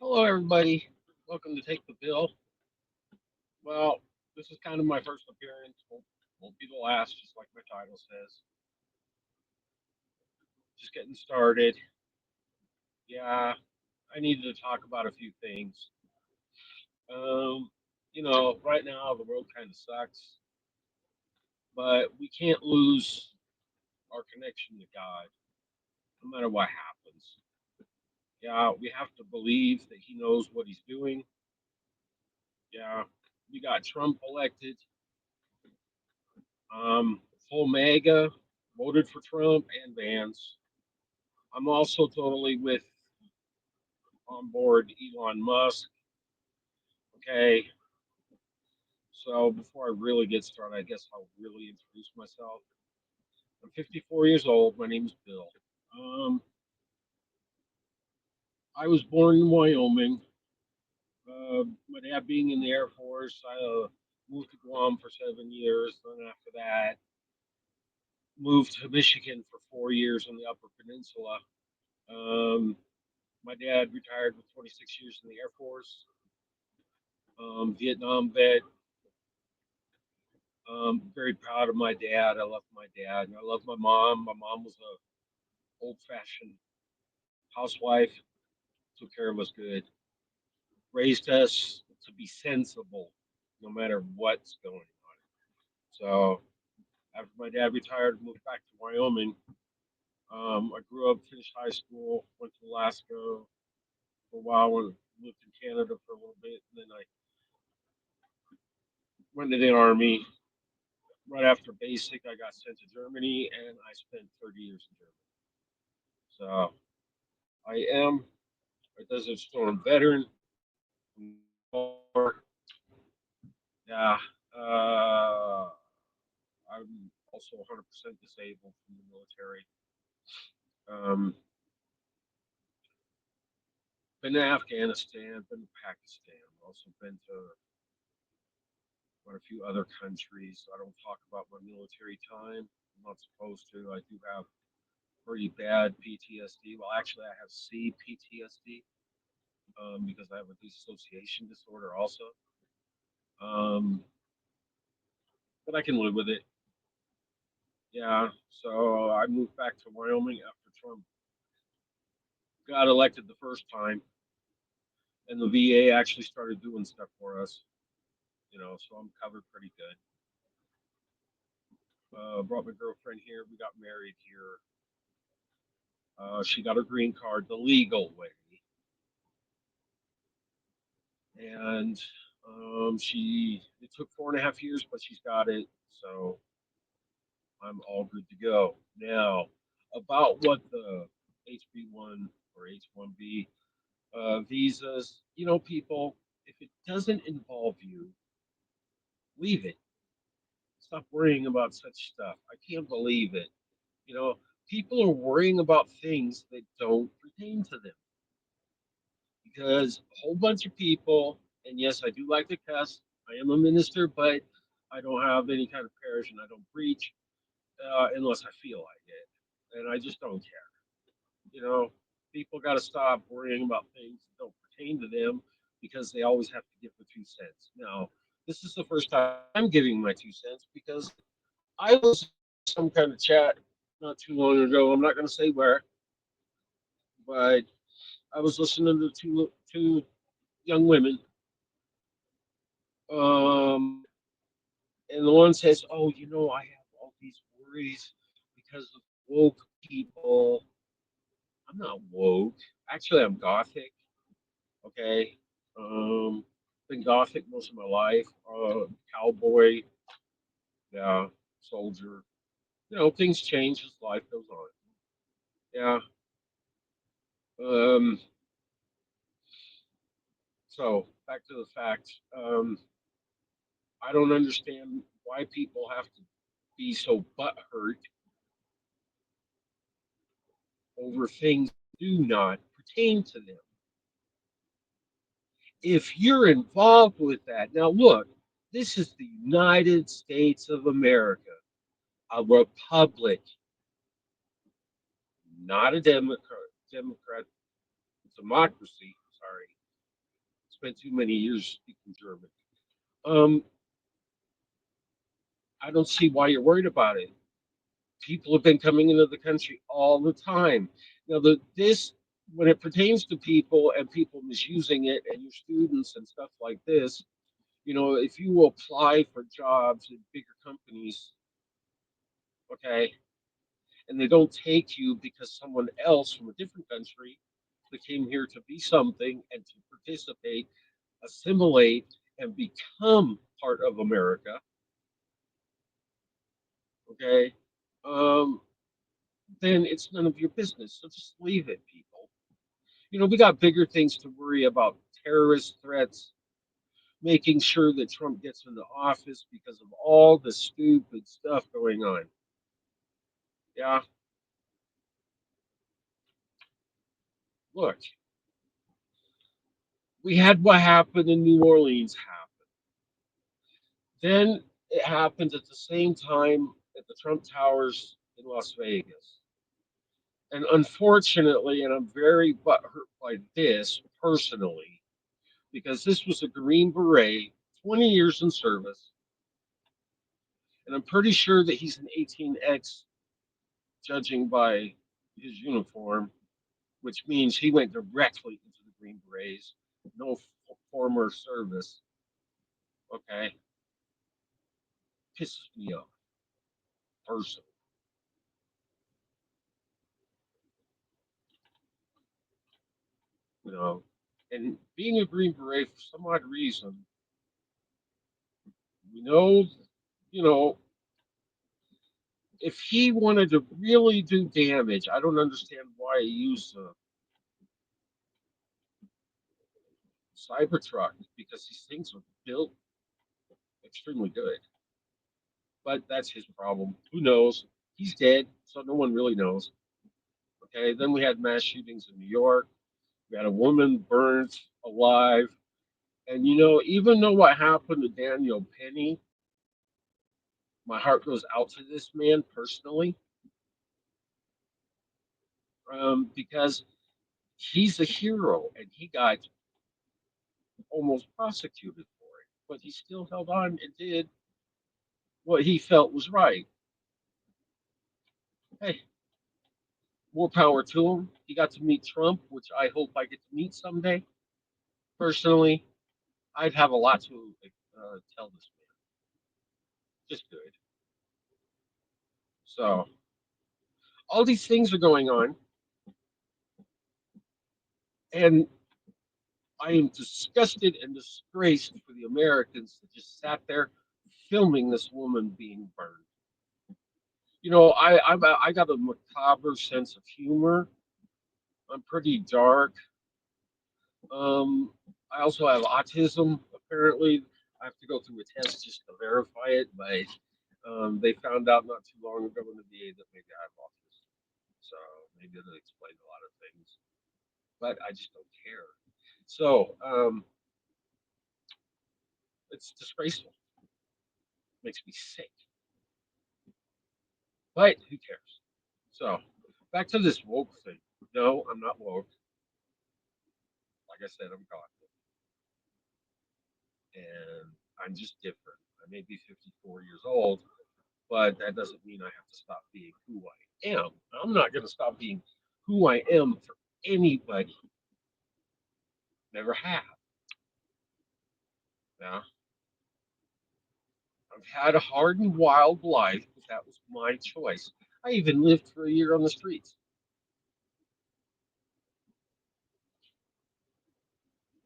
Hello, everybody. Welcome to Take the Bill. Well, this is kind of my first appearance. Won't be the last, just like my title says. Just getting started. Yeah, I needed to talk about a few things. Um, right now the world kind of sucks, but we can't lose our connection to God, no matter what happens. Yeah, we have to believe that He knows what He's doing. Yeah, we got Trump elected. Full MAGA, voted for Trump and Vance. I'm also totally with on board Elon Musk. Okay, so before I really get started, I guess I'll really introduce myself. I'm 54 years old. My name is Bill. Um, I was born in Wyoming. My dad being in the Air Force, I moved to Guam for 7 years. Then after that, moved to Michigan for 4 years on the Upper Peninsula. Um, my dad retired with 26 years in the Air Force. Vietnam vet. Very proud of my dad. I love my dad. I love my mom. My mom was a old fashioned housewife. Took care of us good. Raised us to be sensible, no matter what's going on. So after my dad retired, moved back to Wyoming. I grew up, finished high school, went to Alaska for a while, lived in Canada for a little bit, and then I went to the army. Right after basic, I got sent to Germany, and I spent 30 years in Germany. So I am a Desert Storm veteran. Yeah, I'm also 100% disabled from the military. Um, been to Afghanistan, been to Pakistan, also been to quite a few other countries. I don't talk about my military time. I'm not supposed to. I do have pretty bad PTSD. Well, actually, I have CPTSD because I have a dissociation disorder also. Um, but I can live with it. Yeah. So I moved back to Wyoming after Trump got elected the first time, and the VA actually started doing stuff for us. So I'm covered pretty good. Brought my girlfriend here. We got married here. She got her green card the legal way, and she it took 4.5 years, but she's got it. So I'm all good to go. Now, about what the HB1 or H1B visas, people, if it doesn't involve you, leave it. Stop worrying about such stuff. I can't believe it. You know, people are worrying about things that don't pertain to them because a whole bunch of people, and yes, I do like to cuss. I am a minister, but I don't have any kind of parish and I don't preach unless I feel like it. And I just don't care. You know, people got to stop worrying about things that don't pertain to them because they always have to give the 2 cents. Now, this is the first time I'm giving my 2 cents because I was some kind of chat not too long ago. I'm not going to say where, but I was listening to two young women, and the one says, "Oh, I have all these worries because of woke people." I'm not woke. Actually, I'm gothic. Okay, been gothic most of my life. Cowboy, yeah, soldier. Things change as life goes on. Yeah. Um, so back to the facts. I don't understand why people have to be so butthurt over things that do not pertain to them. If you're involved with that, now look, this is the United States of America, a republic, not a democrat democracy. Sorry. spent too many years speaking German. Um, I don't see why you're worried about it. People have been coming into the country all the time. Now, this, when it pertains to people and people misusing it and your students and stuff like this, if you apply for jobs in bigger companies, okay, and they don't take you because someone else from a different country that came here to be something and to participate, assimilate, and become part of America, okay, um, then it's none of your business. So just leave it, people. We got bigger things to worry about: terrorist threats, making sure that Trump gets into office because of all the stupid stuff going on. Yeah, look, we had what happened in New Orleans happen. Then it happened at the same time at the Trump Towers in Las Vegas. And unfortunately, and I'm very butthurt by this personally, because this was a Green Beret, 20 years in service, and I'm pretty sure that he's an 18X, judging by his uniform, which means he went directly into the Green Berets, no former service. Okay, pisses me off personally. You know, and being a Green Beret for some odd reason, we know, you know, if he wanted to really do damage, I don't understand why he used a Cybertruck, because these things are built extremely good. But that's his problem. Who knows? He's dead, so no one really knows. Okay, then we had mass shootings in New York. We had a woman burned alive. And even though what happened to Daniel Penny, my heart goes out to this man personally, because he's a hero and he got almost prosecuted for it, but he still held on and did what he felt was right. Hey, more power to him. He got to meet Trump, which I hope I get to meet someday. Personally, I'd have a lot to tell this man. Just good. So all these things are going on, and I am disgusted and disgraced for the Americans that just sat there filming this woman being burned. I got a macabre sense of humor. I'm pretty dark. Um, I also have autism. Apparently, I have to go through a test just to verify it. But they found out not too long ago in the VA that maybe I have autism. So maybe it'll explain a lot of things. But I just don't care. So it's disgraceful. Makes me sick. But who cares? So back to this woke thing. No, I'm not woke. Like I said, I'm cognizant, and I'm just different. I may be 54 years old, but that doesn't mean I have to stop being who I am. I'm not going to stop being who I am for anybody. Never have. Now, I've had a hard and wild life, but that was my choice. I even lived for a year on the streets,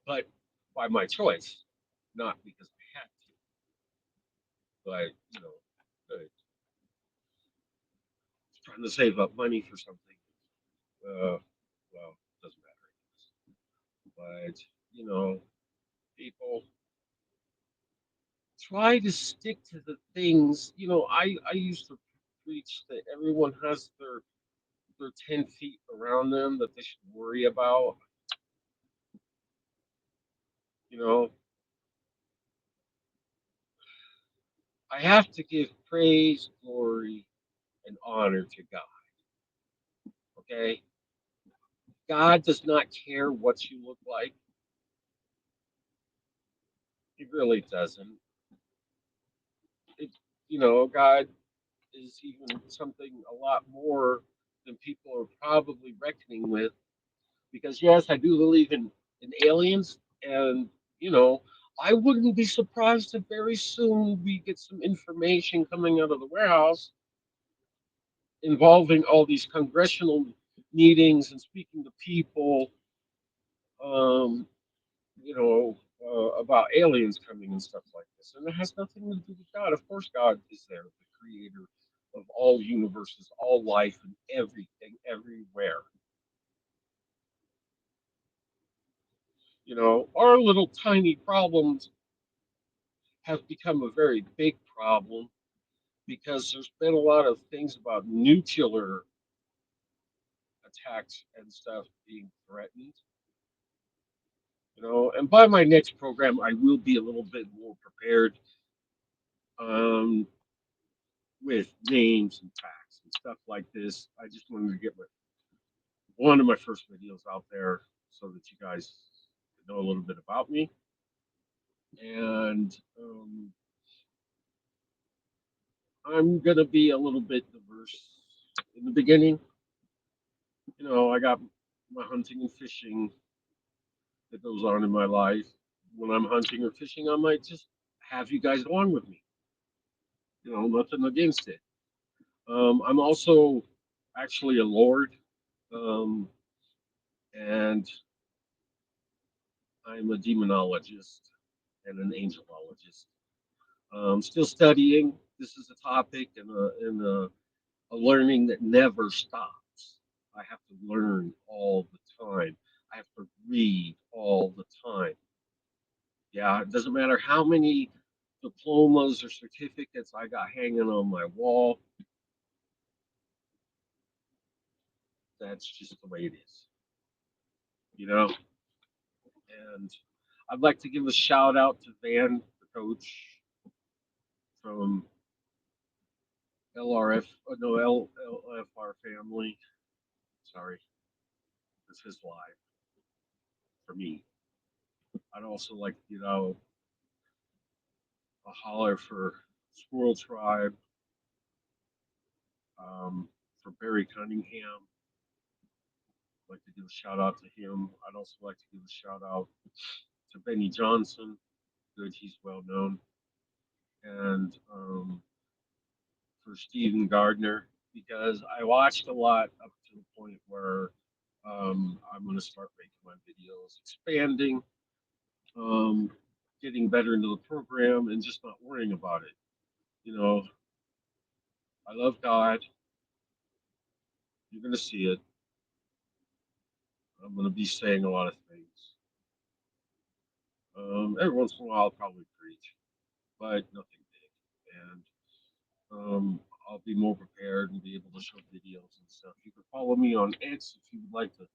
but by my choice, not because I had to. But trying to save up money for something, well, doesn't matter. But people try to stick to the things. I used to preach that everyone has their 10 feet around them that they should worry about. You know, I have to give praise, glory, and honor to God. Okay, God does not care what you look like. He really doesn't. It, God is even something a lot more than people are probably reckoning with. Because yes, I do believe in aliens, and you know, I wouldn't be surprised if very soon we get some information coming out of the warehouse involving all these congressional meetings and speaking to people, um, about aliens coming and stuff like this. And it has nothing to do with God. Of course, God is there, the creator of all universes, all life, and everything, everywhere. Our little tiny problems have become a very big problem because there's been a lot of things about nuclear attacks and stuff being threatened. And by my next program, I will be a little bit more prepared, um, with names and facts and stuff like this. I just wanted to get one of my first videos out there so that you guys know a little bit about me. And I'm going to be a little bit diverse in the beginning. I got my hunting and fishing that goes on in my life. When I'm hunting or fishing, I might just have you guys along with me. Nothing against it. I'm also actually a lord, um, and I'm a demonologist and an angelologist. Still studying. This is a topic and a learning that never stops. I have to learn all the time. I have to read all the time. Yeah, it doesn't matter how many diplomas or certificates I got hanging on my wall. That's just the way it is, you know. And I'd like to give a shout out to Van, the coach from LRF, no LFR family. Sorry, it's his life for me. I'd also like to get out a holler for Squirrel Tribe, for Barry Cunningham. I'd like to give a shout out to him. I'd also like to give a shout out to Benny Johnson. Good, he's well known. And for Stephen Gardner, because I watched a lot up to the point where I'm going to start making my videos, expanding, um, getting better into the program, and just not worrying about it. You know, I love God. You're going to see it. I'm going to be saying a lot of things. Every once in a while, I'll probably preach, but nothing big. And I'll be more prepared and be able to show videos and stuff. You can follow me on X if you would like to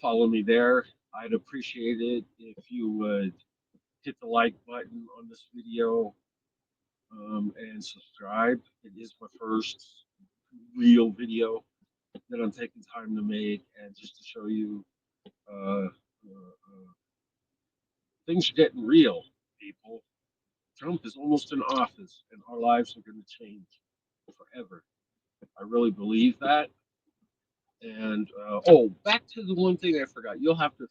follow me there. I'd appreciate it if you would hit the like button on this video, and subscribe. It is my first real video that I'm taking time to make, and just to show you things are getting real, people. Trump is almost in office, and our lives are going to change forever. I really believe that. And back to the one thing I forgot. You'll have to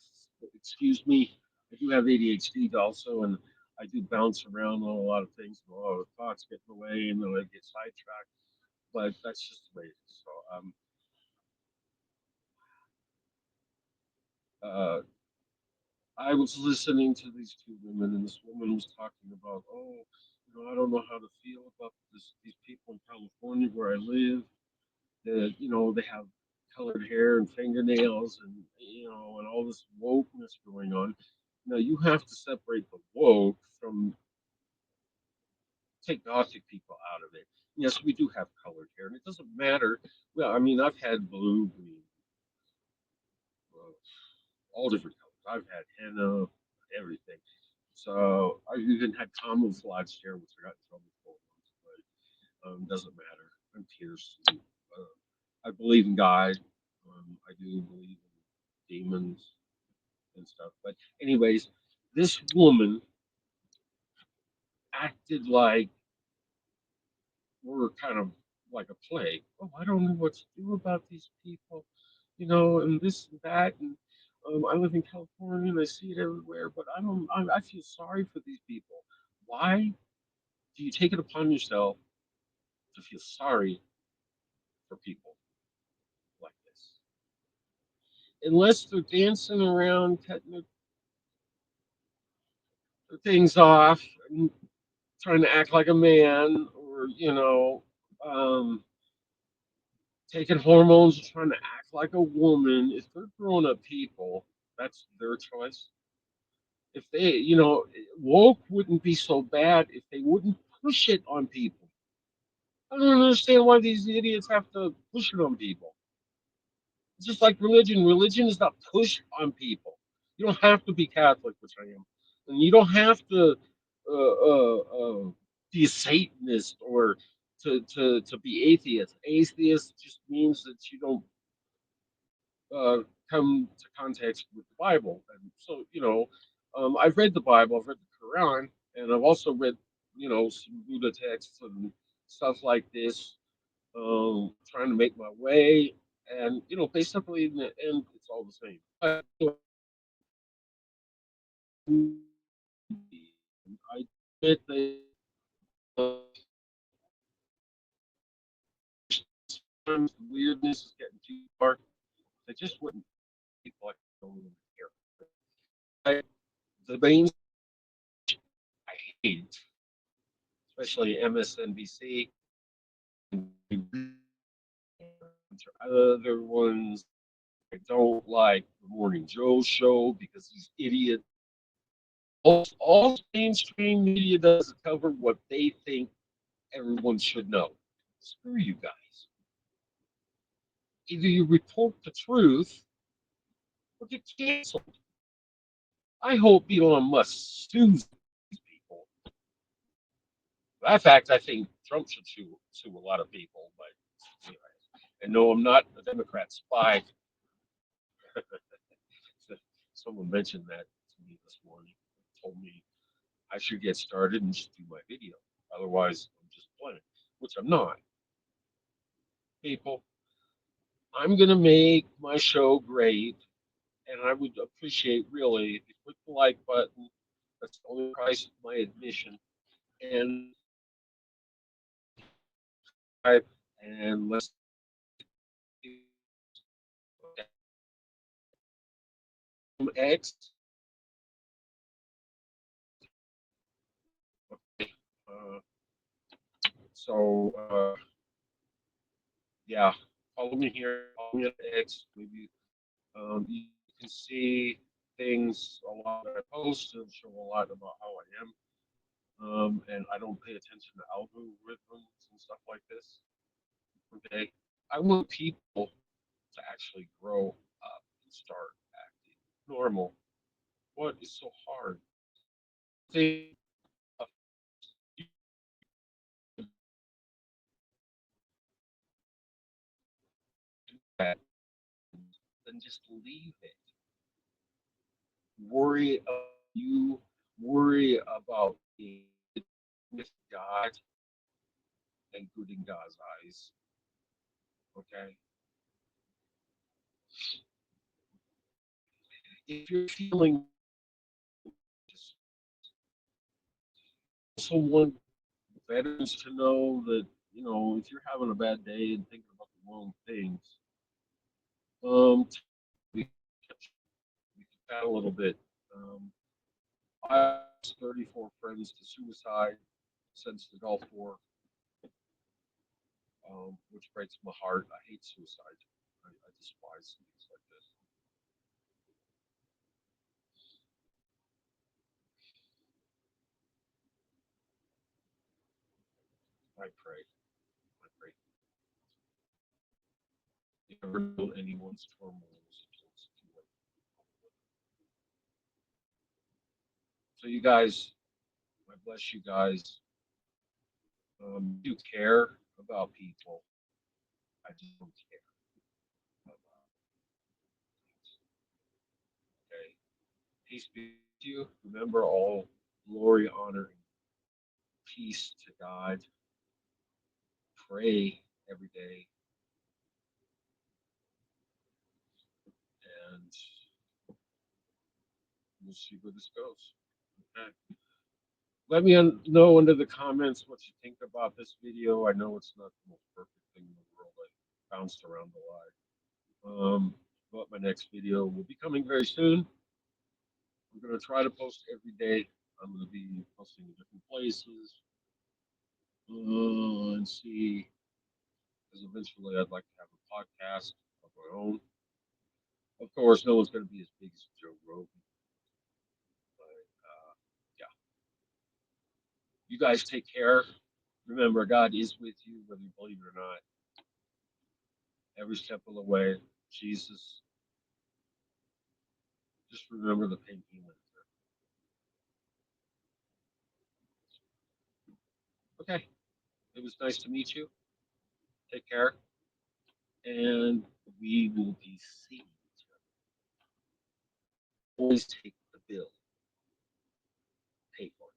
excuse me. I do have ADHD also, and I do bounce around on a lot of things. And a lot of thoughts get in the way, and then I get sidetracked. But that's just the way it is. So uh, I was listening to these two women, and this woman was talking about, I don't know how to feel about these people in California where I live. That they have colored hair and fingernails, and and all this wokeness going on. Now you have to separate the woke from take the autistic people out of it. Yes, we do have colored hair, and it doesn't matter. Well, I mean, I've had blue, green, uh, all different colors. I've had henna, everything. So I even had camouflage hair, which I got in trouble for once, but doesn't matter. I'm pierced. And, I believe in God. I do believe in demons and stuff. But anyways, This woman acted like we're kind of like a plague. Oh, I don't know what to do about these people, and this and that. And I live in California and I see it everywhere, but I don't. I feel sorry for these people. Why do you take it upon yourself to feel sorry for people like this? Unless they're dancing around, cutting their things off, and trying to act like a man, or um, taking hormones and trying to act like a woman. If they're grown up people, that's their choice. If they, woke wouldn't be so bad if they wouldn't push it on people. I don't understand why these idiots have to push it on people. It's just like religion. Religion is not pushed on people. You don't have to be Catholic, which I am, and you don't have to be a Satanist or to be atheist. Atheist just means that you don't uh, come to context with the Bible. And so, I've read the Bible, I've read the Quran, and I've also read, some Buddha texts and stuff like this, trying to make my way. And, basically in the end, it's all the same. I admit that sometimes the weirdness is getting too far. They just wouldn't people like don't even care. The main I hate, especially MSNBC. Other ones I don't like the Morning Joe show because these idiots. All mainstream media does is cover what they think everyone should know. Screw you guys. Either you report the truth or get canceled. I hope Elon Musk sues these people. In fact, I think Trump should sue a lot of people. But anyway, and no, I'm not a Democrat spy. Someone mentioned that to me this morning. Told me I should get started and just do my video. Otherwise, I'm just playing, which I'm not. People, I'm going to make my show great, and I would appreciate really if you click the like button. That's the only price of my admission. And and let's X. Okay. So yeah, follow me here. Follow me at X. Maybe you can see things a lot that I post and show a lot about how I am. And I don't pay attention to algorithms and stuff like this. Okay, I want people to actually grow up and start acting normal. What is so hard? Think of that, then just leave it. Worry about you. Worry about being with God and good in God's eyes. Okay, if you're feeling just also want veterans to know that if you're having a bad day and thinking about the wrong things, we we can chat a little bit. Um, I lost 34 friends to suicide since the Gulf War, which breaks my heart. I hate suicide. I despise things like this. I pray. I pray. You never know anyone's turmoils until it's too late. So you guys, I bless you guys. You care about people. I just don't care about things. Okay. Peace be with you. Remember, all glory, honor, and peace to God. Pray every day, and we'll see where this goes. Okay. Let me know under the comments what you think about this video. I know it's not the most perfect thing in the world. I bounced around a lot. But my next video will be coming very soon. I'm going to try to post every day. I'm going to be posting in different places and see, because eventually I'd like to have a podcast of my own. Of course, no one's going to be as big as Joe Rogan, but yeah, you guys take care. Remember, God is with you, whether you believe it or not. Every step of the way, Jesus. Just remember the pain he went through. Okay, it was nice to meet you. Take care, and we will be seeing each other. Always take the bill, pay for it.